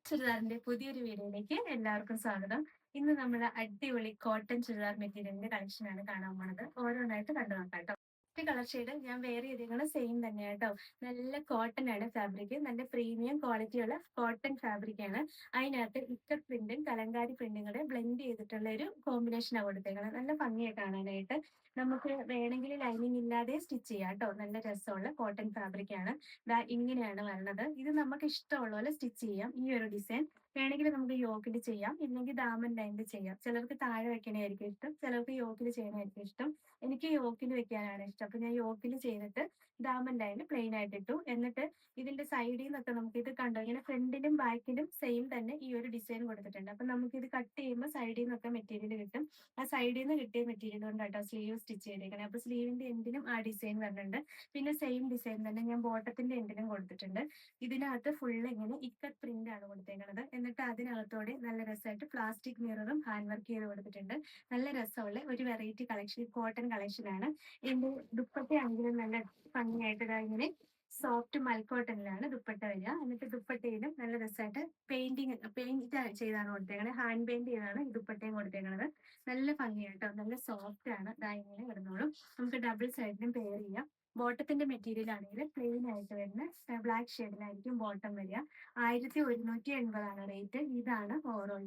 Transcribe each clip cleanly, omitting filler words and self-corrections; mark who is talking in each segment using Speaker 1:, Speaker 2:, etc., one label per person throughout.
Speaker 1: ചുരിദാറിന്റെ പുതിയൊരു വീഡിയോയിലേക്ക് എല്ലാവർക്കും സ്വാഗതം. ഇന്ന് നമ്മൾ അടിപൊളി കോട്ടൺ ചുരിദാർ മെറ്റീരിയലിന്റെ കളക്ഷനാണ് കാണാൻ പോണത്. ഓരോന്നായിട്ട് കണ്ടു നോക്കാം കേട്ടോ. ഒരു കളർ ഷെയ്ഡ് ഞാൻ വേറെ ചെയ്തേക്കുന്നത് സെയിം തന്നെയാണ് കേട്ടോ. നല്ല കോട്ടൺ ആണ് ഫാബ്രിക്. നല്ല പ്രീമിയം ക്വാളിറ്റിയുള്ള കോട്ടൺ ഫാബ്രിക് ആണ്. അതിനകത്ത് ഇക്കട്ട് പ്രിന്റും കലങ്കാരി പ്രിന്റും കൂടെ ബ്ലെൻഡ് ചെയ്തിട്ടുള്ള ഒരു കോമ്പിനേഷനാണ് കൊടുത്തേക്കുന്നത്. നല്ല ഭംഗിയായി കാണാനായിട്ട്. നമുക്ക് വേണമെങ്കിൽ ലൈനിങ് ഇല്ലാതെ സ്റ്റിച്ച് ചെയ്യാം കേട്ടോ. നല്ല രസമുള്ള കോട്ടൺ ഫാബ്രിക് ആണ്. ദാ ഇങ്ങനെയാണ് വരുന്നത്. ഇത് നമുക്ക് ഇഷ്ടമുള്ള പോലെ സ്റ്റിച്ച് ചെയ്യാം. ഈ ഒരു ഡിസൈൻ വേണമെങ്കിൽ നമുക്ക് യോക്കിൽ ചെയ്യാം, ഇല്ലെങ്കിൽ ദാമൻ ലൈനിൽ ചെയ്യാം. ചിലർക്ക് താഴെ വെക്കണതായിരിക്കും ഇഷ്ടം, ചിലർക്ക് യോക്കിൽ ചെയ്യണമായിരിക്കും ഇഷ്ടം. എനിക്ക് യോക്കിൽ വെക്കാനാണ് ഇഷ്ടം. അപ്പൊ ഞാൻ യോക്കിൽ ചെയ്തിട്ട് ദാമൻ ലൈനിൽ പ്ലെയിൻ ആയിട്ട് ഇട്ടു. എന്നിട്ട് ഇതിന്റെ സൈഡിൽ നിന്നൊക്കെ നമുക്ക് ഇത് കണ്ടോ, ഇങ്ങനെ ഫ്രണ്ടിലും ബാക്കിലും സെയിം തന്നെ ഈ ഒരു ഡിസൈൻ കൊടുത്തിട്ടുണ്ട്. അപ്പൊ നമുക്ക് ഇത് കട്ട് ചെയ്യുമ്പോൾ സൈഡിൽ നിന്നൊക്കെ മെറ്റീരിയൽ കിട്ടും. ആ സൈഡിൽ നിന്ന് കിട്ടിയ മെറ്റീരിയൽ കൊണ്ടാട്ടോ സ്ലീവ് സ്റ്റിച്ച് ചെയ്തേക്കണേ. അപ്പൊ സ്ലീവിന്റെ എൻഡിലും ആ ഡിസൈൻ വരുന്നുണ്ട്. പിന്നെ സെയിം ഡിസൈൻ തന്നെ ഞാൻ ബോട്ടത്തിന്റെ എൻഡിലും കൊടുത്തിട്ടുണ്ട്. ഇതിനകത്ത് ഫുള്ള് ഇങ്ങനെ ഇക്കട്ട് പ്രിന്റ് ആണ് കൊടുത്തേക്കുന്നത്. എന്നിട്ട് അതിനകത്തോടെ നല്ല രസമായിട്ട് പ്ലാസ്റ്റിക് മിററും ഹാൻഡ് വർക്ക് ചെയ്ത് കൊടുത്തിട്ടുണ്ട്. നല്ല രസമുള്ള ഒരു വെറൈറ്റി കളക്ഷൻ, കോട്ടൺ കളക്ഷൻ ആണ്. ഇതിന്റെ ദുപ്പട്ടയാണെങ്കിലും നല്ല ഭംഗിയായിട്ട് ഇങ്ങനെ സോഫ്റ്റ് മൽക്കോട്ടണിലാണ് ദുപ്പട്ട വരിക. എന്നിട്ട് ദുപ്പട്ടയിലും നല്ല രസമായിട്ട് പെയിന്റ് ചെയ്താണ് കൊടുത്തേക്കുന്നത്. ഹാൻഡ് പെയിന്റ് ചെയ്താണ് ഈ ദുപ്പട്ടയും കൊടുത്തേക്കുന്നത്. നല്ല ഭംഗിയായിട്ടോ, നല്ല സോഫ്റ്റ് ആണ്. ഇതാ ഇങ്ങനെ കിടന്നോളും. നമുക്ക് ഡബിൾ സൈഡിലും പെയർ ചെയ്യാം. ബോട്ടത്തിന്റെ മെറ്റീരിയൽ ആണെങ്കിൽ പ്ലെയിൻ ആയിട്ട് വരുന്ന ബ്ലാക്ക് ഷെയ്ഡിലായിരിക്കും ബോട്ടം വരിക. 1180 റേറ്റ്. ഇതാണ് ഓവറോൾ.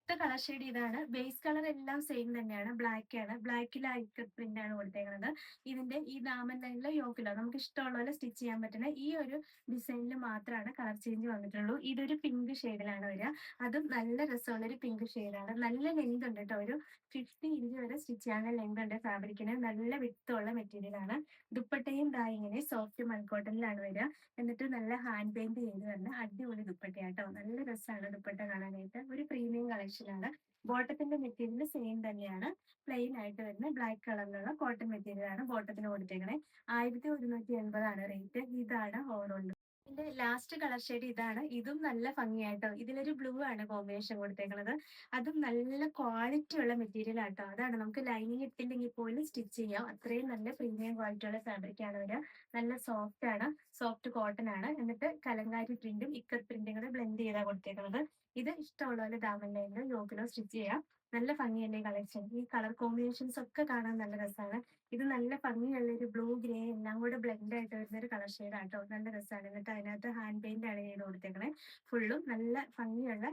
Speaker 1: കളർ ഷെയ്ഡ് ഇതാണ്. ബേസ് കളർ എല്ലാം സെയിം തന്നെയാണ്, ബ്ലാക്ക് ആണ്. ബ്ലാക്കിൽ ഐക്കട്ട് പ്രിന്റ് ആണ് കൊടുത്തേക്കുന്നത്. ഇതിന്റെ ഈ ദാമൻ ലൈനിലോ യോക്കിലോ നമുക്ക് ഇഷ്ടമുള്ള പോലെ സ്റ്റിച്ച് ചെയ്യാൻ പറ്റുന്ന ഈ ഒരു ഡിസൈനിൽ മാത്രമാണ് കളർ ചേഞ്ച് വന്നിട്ടുള്ളൂ. ഇതൊരു പിങ്ക് ഷെയ്ഡിലാണ് വരിക. അതും നല്ല രസമുള്ള ഒരു പിങ്ക് ഷെയ്ഡാണ്. നല്ല ലെങ്ത് ഉണ്ട് കേട്ടോ. ഒരു 50 ഇഞ്ച് വരെ സ്റ്റിച്ച് ചെയ്യാനുള്ള ലെങ്ത് ഉണ്ട് ഫാബ്രിക്കിന്. നല്ല വിട്ടുള്ള മെറ്റീരിയൽ ആണ്. ദുപ്പട്ടയും ദാ ഇങ്ങനെ സോഫ്റ്റ് മൽക്കോട്ടണിലാണ് വരിക. എന്നിട്ട് നല്ല ഹാൻഡ് പെയിന്റ് ചെയ്ത് വരുന്ന അടിപൊളി ദുപ്പട്ടയാട്ടോ. നല്ല രസമാണ് ദുപ്പട്ട കാണാനായിട്ട്. ഒരു പ്രീമിയം കളക്ഷൻ ആണ്. ബോട്ടത്തിന്റെ മെറ്റീരിയൽ സെയിം തന്നെയാണ്. പ്ലെയിൻ ആയിട്ട് വരുന്ന ബ്ലാക്ക് കളറിലുള്ള കോട്ടൺ മെറ്റീരിയൽ ആണ് ബോട്ടത്തിന് കൊടുത്തേക്കണേ. 1180 റേറ്റ്. ഇതാണ് ഓവറോൾ. ഇതിന്റെ ലാസ്റ്റ് കളർ ഷെയ്ഡ് ഇതാണ്. ഇതും നല്ല ഭംഗിയായിട്ടോ. ഇതിലൊരു ബ്ലൂ ആണ് കോമ്പിനേഷൻ കൊടുത്തേക്കുന്നത്. അതും നല്ല ക്വാളിറ്റി ഉള്ള മെറ്റീരിയൽ ആട്ടോ. അതാണ് നമുക്ക് ലൈനിങ് ഇട്ടില്ലെങ്കിൽ പോലും സ്റ്റിച്ച് ചെയ്യാം. അത്രയും നല്ല പ്രീമിയം ക്വാളിറ്റി ഉള്ള ഫാബ്രിക് ആണ് വരിക. നല്ല സോഫ്റ്റ് ആണ്, സോഫ്റ്റ് കോട്ടൺ ആണ്. എന്നിട്ട് കലങ്കാരി പ്രിന്റും ഇക്കട്ട് പ്രിന്റും കൂടെ ബ്ലെൻഡ് ചെയ്താ കൊടുത്തേക്കുന്നത്. ഇത് ഇഷ്ടമുള്ള പോലെ ദാമൻ ലൈനിലോ യോക്കിലോ സ്റ്റിച്ച് ചെയ്യാം. നല്ല ഭംഗിയല്ലേ കളക്ഷൻ. ഈ കളർ കോമ്പിനേഷൻസ് ഒക്കെ കാണാൻ നല്ല രസമാണ്. ഇത് നല്ല ഭംഗിയുള്ള ഒരു ബ്ലൂ ഗ്രേ എല്ലാം കൂടെ ബ്ലെൻഡ് ആയിട്ട് വരുന്ന ഒരു കളർ ഷെയ്ഡ് ആട്ടോ. നല്ല രസമാണ്. എന്നിട്ട് അതിനകത്ത് ഹാൻഡ് പെയിന്റ് ആണ് ചെയ്ത് കൊടുത്തേക്കണേ. ഫുള്ളും നല്ല ഭംഗിയുള്ള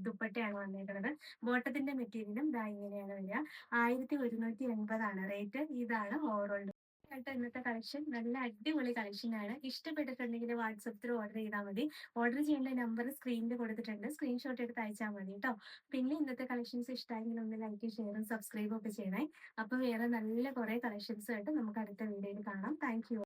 Speaker 1: ദുപ്പട്ടയാണ് വന്നേക്കുന്നത്. ബോട്ടത്തിന്റെ മെറ്റീരിയലും ദാ ഇങ്ങനെയാണ് വരിക. 1180 റേറ്റ്. ഇതാണ് ഓവറോൾ ആയിട്ട് ഇന്നത്തെ കളക്ഷൻ. നല്ല അടിപൊളി കളക്ഷൻ ആണ്. ഇഷ്ടപ്പെട്ടിട്ടുണ്ടെങ്കിൽ വാട്സപ്പ് ത്രൂ ഓർഡർ ചെയ്താൽ മതി. ഓർഡർ ചെയ്യേണ്ട നമ്പർ സ്ക്രീനിൽ കൊടുത്തിട്ടുണ്ട്. സ്ക്രീൻഷോട്ട് എടുത്ത് അയച്ചാൽ മതി കേട്ടോ. പിന്നെ ഇന്നത്തെ കളക്ഷൻസ് ഇഷ്ടമായെങ്കിൽ ഒന്ന് ലൈക്ക് ഷെയറും സബ്സ്ക്രൈബും ഒക്കെ ചെയ്യണേ. അപ്പൊ വേറെ നല്ല കുറെ കളക്ഷൻസ് ആയിട്ട് നമുക്ക് അടുത്ത വീഡിയോയിൽ കാണാം. Thank you.